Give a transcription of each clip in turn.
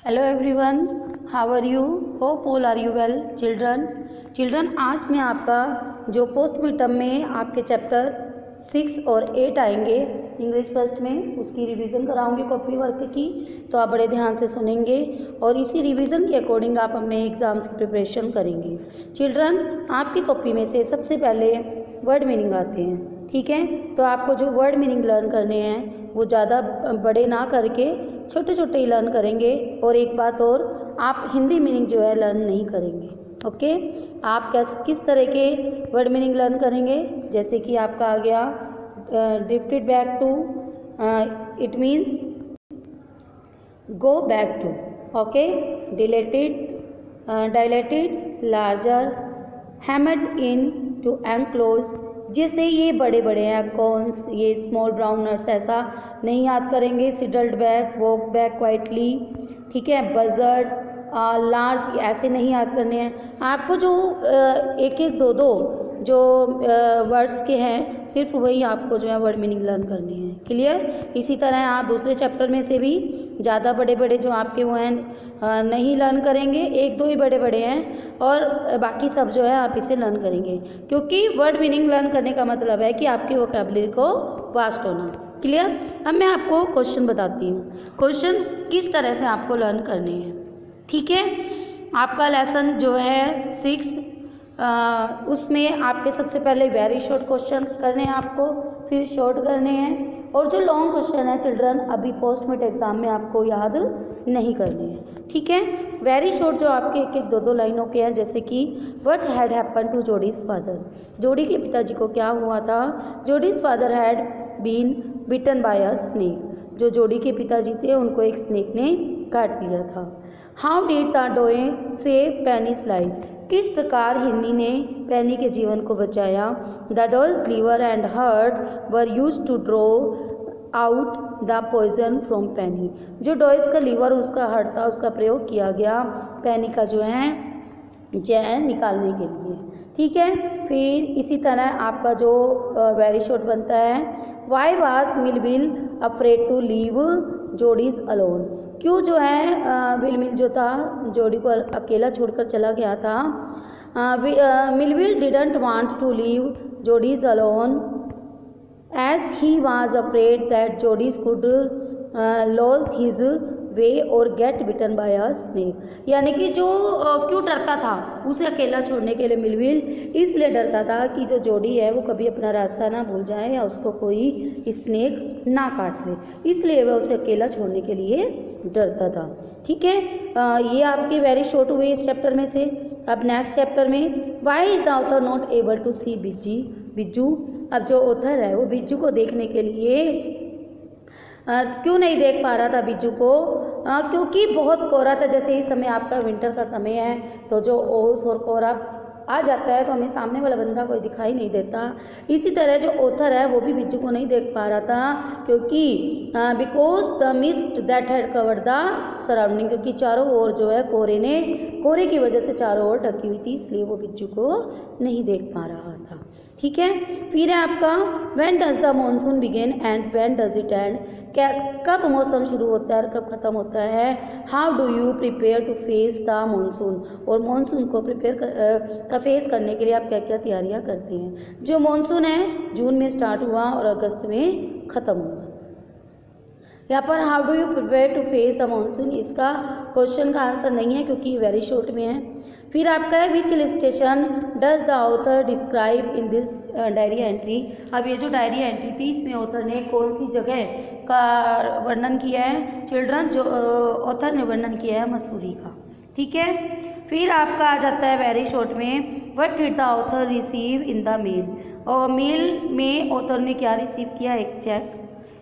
Hello everyone, how are you? Hope all are you well children. आज मैं आपका जो पोस्ट मिड टर्म में आपके चैप्टर 6 और 8 आएंगे इंग्लिश फर्स्ट में, उसकी रिवीजन कराऊंगी कॉपी वर्क की। तो आप बड़े ध्यान से सुनेंगे और इसी रिवीजन के अकॉर्डिंग आप अपने एग्ज़ाम्स की प्रिपरेशन करेंगे। चिल्ड्रन, आपकी कॉपी में से सबसे पहले वर्ड मीनिंग आते हैं, ठीक है? तो आपको जो वर्ड मीनिंग लर्न करने हैं वो ज़्यादा बड़े ना करके छोटे छोटे ही लर्न करेंगे। और एक बात और, आप हिंदी मीनिंग जो है लर्न नहीं करेंगे, ओके? आप किस तरह के वर्ड मीनिंग लर्न करेंगे? जैसे कि आपका आ गया drifted back to, it means go back to, okay? Dilated, larger, hammered in to enclose. जैसे ये बड़े बड़े हैं कॉन्स, ये स्मॉल ब्राउन नट्स, ऐसा नहीं याद करेंगे। सिडल्ड बैक, वॉक बैक क्वाइटली, ठीक है? बजर्ड्स, लार्ज, ऐसे नहीं याद करने हैं आपको। जो एक एक दो दो जो वर्ड्स के हैं, सिर्फ वही आपको जो है वर्ड मीनिंग लर्न करने हैं। क्लियर? इसी तरह आप दूसरे चैप्टर में से भी ज़्यादा बड़े बड़े जो आपके वो हैं नहीं लर्न करेंगे, एक दो ही बड़े बड़े हैं और बाकी सब जो है आप इसे लर्न करेंगे, क्योंकि वर्ड मीनिंग लर्न करने का मतलब है कि आपकी वोकैबुलरी को वास्ट होना। क्लियर? अब मैं आपको क्वेश्चन बताती हूँ, क्वेश्चन किस तरह से आपको लर्न करने हैं, ठीक है? आपका लेसन जो है 6, उसमें आपके सबसे पहले वेरी शॉर्ट क्वेश्चन करने हैं आपको, फिर शॉर्ट करने हैं, और जो लॉन्ग क्वेश्चन है चिल्ड्रन अभी पोस्ट मिड एग्जाम में आपको याद नहीं करने हैं, ठीक है? वेरी शॉर्ट जो आपके एक एक दो दो लाइनों के हैं, जैसे कि what had happen to Jody's father. Jody के पिताजी को क्या हुआ था? Jody's father had been bitten by a snake. जो जोडी के पिताजी थे उनको एक स्नेक ने काट लिया था। How did the doe save Penny's life. किस प्रकार हिरनी ने पेनी के जीवन को बचाया? The doe's liver and heart were used to draw out the poison from Penny. जो डॉयज का लीवर उसका हार्ट था, उसका प्रयोग किया गया पेनी का जो है जहर निकालने के लिए, ठीक है? फिर इसी तरह आपका जो वेरी शॉर्ट बनता है, why was Millwheel afraid to leave Jody's alone. क्यों जो है मिलविल जो था जोडी को अकेला छोड़कर चला गया था? Millwheel didn't want to leave Jody's alone as he was afraid that Jody could lose his way or get bitten by a snake. यानी कि जो क्यों डरता था उसे अकेला छोड़ने के लिए मिलविल, इसलिए डरता था कि जो जोडी है वो कभी अपना रास्ता ना भूल जाए या उसको कोई स्नेक ना काट ले, इसलिए वह उसे अकेला छोड़ने के लिए डरता था, ठीक है? ये आपके वेरी शॉर्ट हुए इस चैप्टर में से। अब नेक्स्ट चैप्टर में, why is the author not able to see Bijju. अब जो ऑथर है वो बिज्जू को देखने के लिए क्यों नहीं देख पा रहा था बिज्जू को? क्योंकि बहुत कोहरा था। जैसे इस समय आपका विंटर का समय है तो जो ओस और कोहरा आ जाता है तो हमें सामने वाला बंदा कोई दिखाई नहीं देता। इसी तरह जो ऑथर है वो भी बिज्जू को नहीं देख पा रहा था, क्योंकि because the mist that had covered the surrounding, क्योंकि चारों ओर जो है कोहरे की वजह से चारों ओर ढकी हुई थी, इसलिए वो बिज्जू को नहीं देख पा रहा था, ठीक है? फिर है आपका when does the monsoon begin and when does it and. क्या कब मौसम शुरू होता है और कब ख़त्म होता है? How do you prepare to face the monsoon. और मानसून को फेस करने के लिए आप क्या क्या तैयारियां करते हैं? जो मानसून है जून में स्टार्ट हुआ और अगस्त में ख़त्म हुआ। यहाँ पर how do you prepare to face the monsoon, इसका क्वेश्चन का आंसर नहीं है क्योंकि वेरी शॉर्ट में है। फिर आपका है which station does the author describe in this diary entry. अब ये जो डायरी एंट्री थी इसमें ऑथर ने कौन सी जगह का वर्णन किया है? चिल्ड्रन, जो ऑथर ने वर्णन किया है मसूरी का, ठीक है? फिर आपका आ जाता है वेरी शॉर्ट में, what did the author receive in the mail. और मेल में ऑथर ने क्या रिसीव किया? एक चेक।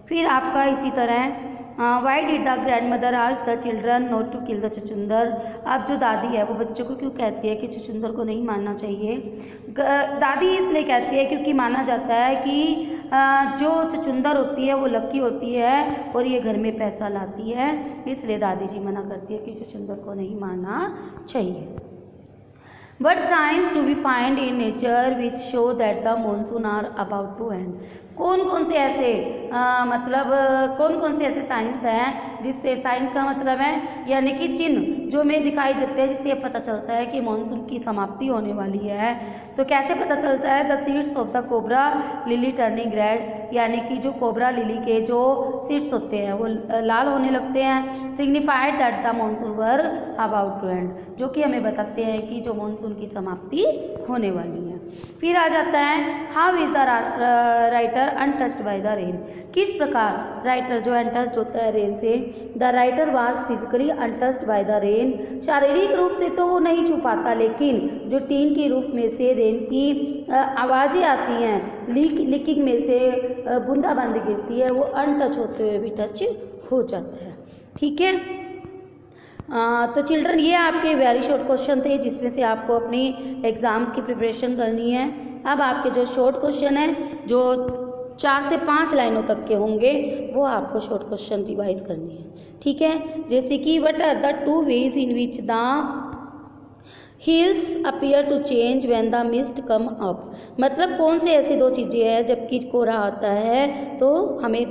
फिर आपका इसी तरह why did the grandmother ask the children not to kill the chuchundar. अब जो दादी है वो बच्चों को क्यों कहती है कि चुचुंदर को नहीं मारना चाहिए? दादी इसलिए कहती है क्योंकि माना जाता है कि जो चुचुंदर होती है वो लक्की होती है और ये घर में पैसा लाती है, इसलिए दादी जी मना करती है कि चुचुंदर को नहीं मारना चाहिए। What signs do we find in nature which show that the monsoon are about to end? कौन कौन से ऐसे कौन कौन से ऐसे साइंस हैं जिससे, साइंस का मतलब है यानी कि चिन्ह जो हमें दिखाई देते हैं जिससे पता चलता है कि मानसून की समाप्ति होने वाली है। तो कैसे पता चलता है? The seeds of the cobra lily turning red, यानी कि जो कोबरा लिली के जो सीड्स होते हैं वो लाल होने लगते हैं। Signified that the monsoon were about to end, जो कि हमें बताते हैं कि जो मानसून की समाप्ति होने वाली है। फिर आ जाता है how is the writer untouched by the rain, किस प्रकार राइटर जो अनटच्ड होता है रेन से। The writer was physically untouched by the rain, शारीरिक रूप से तो वो नहीं छू पाता, लेकिन जो टीन की रूफ में से रेन की आवाज़ें आती हैं, लीकिंग में से बूंदाबांदी गिरती है, वो अनटच होते हुए भी टच हो जाता है। ठीक है, तो चिल्ड्रन ये आपके वेरी शॉर्ट क्वेश्चन थे जिसमें से आपको अपनी एग्ज़ाम्स की प्रिपरेशन करनी है। अब आपके जो शॉर्ट क्वेश्चन हैं जो 4 से 5 लाइनों तक के होंगे वो आपको शॉर्ट क्वेश्चन रिवाइज करनी है। ठीक है, जैसे कि what are the 2 ways in which the hills appear to change when the mist come up, मतलब कौन से ऐसी 2 चीज़ें हैं जबकि कोहरा आता है तो हमें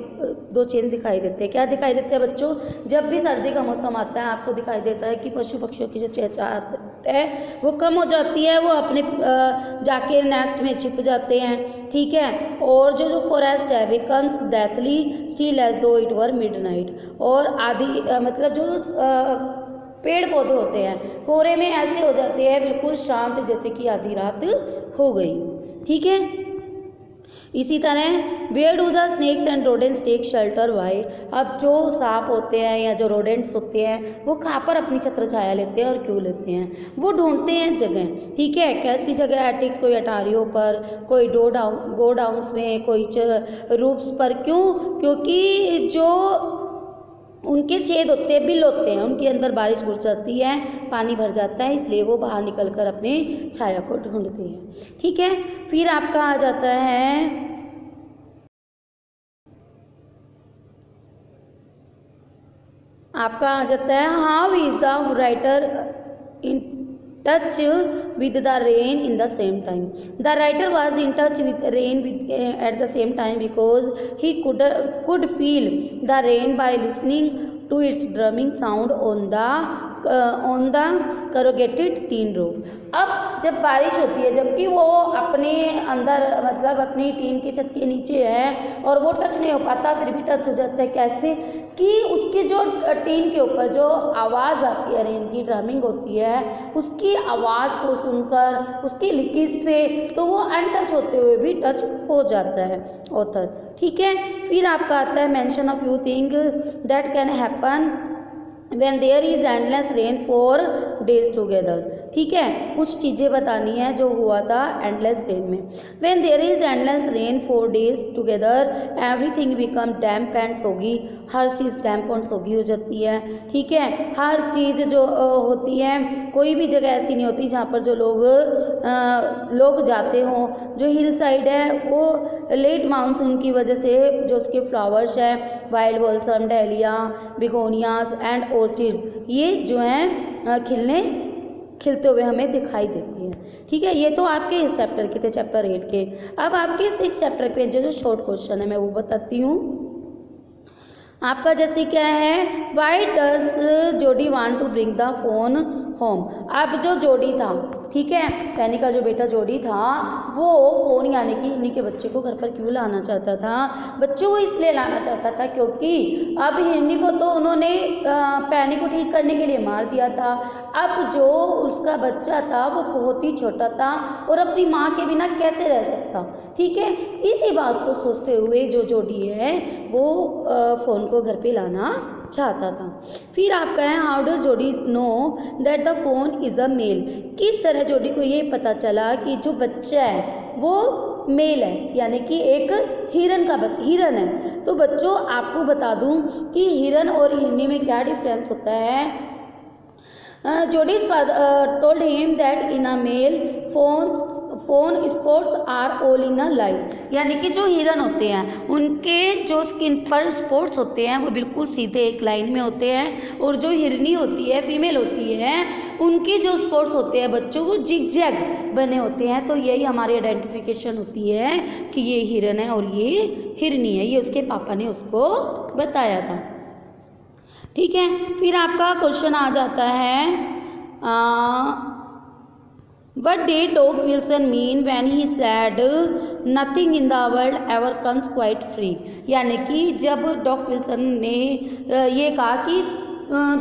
2 चेंज दिखाई देते हैं। क्या दिखाई देते हैं बच्चों? जब भी सर्दी का मौसम आता है आपको दिखाई देता है कि पशु पक्षियों की जो चहचहाहट है वो कम हो जाती है, वो अपने जाके नेस्ट में छिप जाते हैं। ठीक है, और जो फॉरेस्ट है बिकम्स डेथली स्टिल एज दो इट वर मिडनाइट, और आधी मतलब जो पेड़ पौधे होते हैं कोहरे में ऐसे हो जाते हैं बिल्कुल शांत जैसे कि आधी रात हो गई। ठीक है, इसी तरह where do the snakes and rodents take shelter why, अब जो सांप होते हैं या जो रोडेंट्स होते हैं वो कहाँ पर अपनी छत्र छाया लेते हैं और क्यों लेते हैं? वो ढूंढते हैं जगह। ठीक है, कैसी जगह? एटिक्स, कोई अटारियों पर, कोई गोडाउन्स में, कोई रूफ्स पर। क्यों? क्योंकि जो उनके छेद होते हैं, बिल होते हैं, उनके अंदर बारिश घुस जाती है, पानी भर जाता है, इसलिए वो बाहर निकलकर अपने छाया को ढूंढते हैं। ठीक है, फिर आपका आ जाता है how is the writer in touch with the rain in the same time. The writer was in touch with rain at the same time because he could feel the rain by listening to its drumming sound on the corrugated tin roof. अब जब बारिश होती है जबकि वो अपने अंदर मतलब अपनी टीन की छत के नीचे है और वो टच नहीं हो पाता फिर भी टच हो जाता है। कैसे? कि उसकी जो टीन के ऊपर जो आवाज़ आती है रेन की ड्रमिंग होती है उसकी आवाज़ को सुनकर उसकी लिकिज से तो वो अनटच होते हुए भी टच हो जाता है ऑथर। ठीक है, फिर आपका आता है mention of you thing that can happen when there is endless rain for days together. ठीक है, कुछ चीज़ें बतानी है जो हुआ था एंडलेस रेन में। When there is endless rain for days together everything become damp and soggy, हर चीज़ डैम्प एंड सोगी हो जाती है। ठीक है, हर चीज़ जो होती है कोई भी जगह ऐसी नहीं होती जहाँ पर जो लोग जाते हों। जो हिल साइड है वो लेट मानसून की वजह से जो उसके फ्लावर्स है वाइल्ड बॉल्सम, डहलिया, बिगोनियाज एंड ऑर्चिड्स ये जो हैं खिलते हुए हमें दिखाई देती हैं। ठीक है, ये तो आपके इस चैप्टर के थे, चैप्टर 8 के। अब आपके 6 चैप्टर पे जो शॉर्ट क्वेश्चन है मैं वो बताती हूँ आपका। जैसे क्या है, why does Jody want to bring the fawn home. अब जो जोडी था, ठीक है, पैनी का जो बेटा जोडी था वो फ़ोन यानी कि इन्हीं के बच्चे को घर पर क्यों लाना चाहता था? बच्चों को इसलिए लाना चाहता था क्योंकि अब हिरनी को तो उन्होंने पैनी को ठीक करने के लिए मार दिया था। अब जो उसका बच्चा था वो बहुत ही छोटा था और अपनी माँ के बिना कैसे रह सकता। ठीक है, इसी बात को सोचते हुए जो जोडी है वो फ़ोन को घर पे लाना चाहता था। फिर आपका है how does Jody know that the fawn is a male. किस तरह जोडी को ये पता चला कि जो बच्चा है वो मेल है यानी कि एक हिरन है। तो बच्चों आपको बता दूं कि हिरन और हिरनी में क्या डिफरेंस होता है। Jody's father told him that in a male fawn spots are all in a life, यानी कि जो हिरन होते हैं उनके जो स्किन पर स्पॉट्स होते हैं वो बिल्कुल सीधे एक लाइन में होते हैं, और जो हिरनी होती है, फीमेल होती है, उनके जो स्पॉट्स होते हैं बच्चों वो जिग जैग बने होते हैं। तो यही हमारी आइडेंटिफिकेशन होती है कि ये हिरन है और ये हिरनी है, ये उसके पापा ने उसको बताया था। ठीक है, फिर आपका क्वेश्चन आ जाता है What did Doc Wilson mean when he said nothing in the world ever comes quite free? यानी कि जब डॉक विल्सन ने ये कहा कि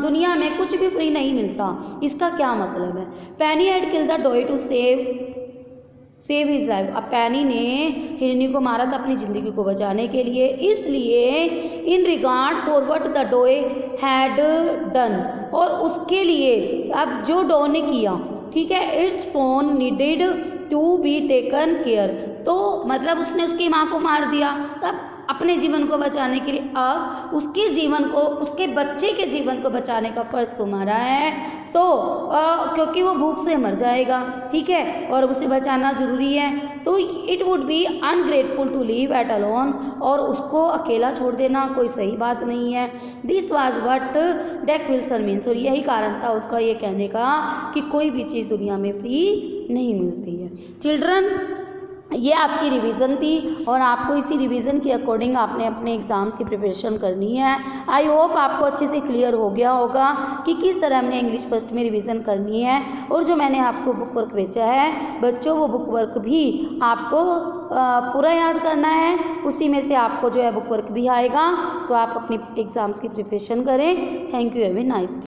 दुनिया में कुछ भी फ्री नहीं मिलता, इसका क्या मतलब है? Penny had killed the doe to save his life. अब पेनी ने हिरनी को मारा था अपनी ज़िंदगी को बचाने के लिए, इसलिए in regard for what the doe had done, और उसके लिए अब जो डॉ ने किया, ठीक है, its fawn needed to be taken care, तो मतलब उसने उसकी माँ को मार दिया तब अपने जीवन को बचाने के लिए अब उसके जीवन को, उसके बच्चे के जीवन को बचाने का फ़र्ज तुम्हारा है। तो क्योंकि वो भूख से मर जाएगा, ठीक है, और उसे बचाना ज़रूरी है, तो it would be ungrateful to leave at alone, और उसको अकेला छोड़ देना कोई सही बात नहीं है। This was what Doc Wilson means, और यही कारण था उसका ये कहने का कि कोई भी चीज़ दुनिया में फ्री नहीं मिलती है। चिल्ड्रन, ये आपकी रिवीजन थी और आपको इसी रिवीजन के अकॉर्डिंग आपने अपने एग्ज़ाम्स की प्रिपरेशन करनी है। आई होप आपको अच्छे से क्लियर हो गया होगा कि किस तरह हमने इंग्लिश फर्स्ट में रिवीजन करनी है, और जो मैंने आपको बुक वर्क भेजा है बच्चों, वो बुक वर्क भी आपको पूरा याद करना है, उसी में से आपको जो है बुक वर्क भी आएगा, तो आप अपनी एग्ज़ाम्स की प्रिपरेशन करें। Thank you, have a nice day.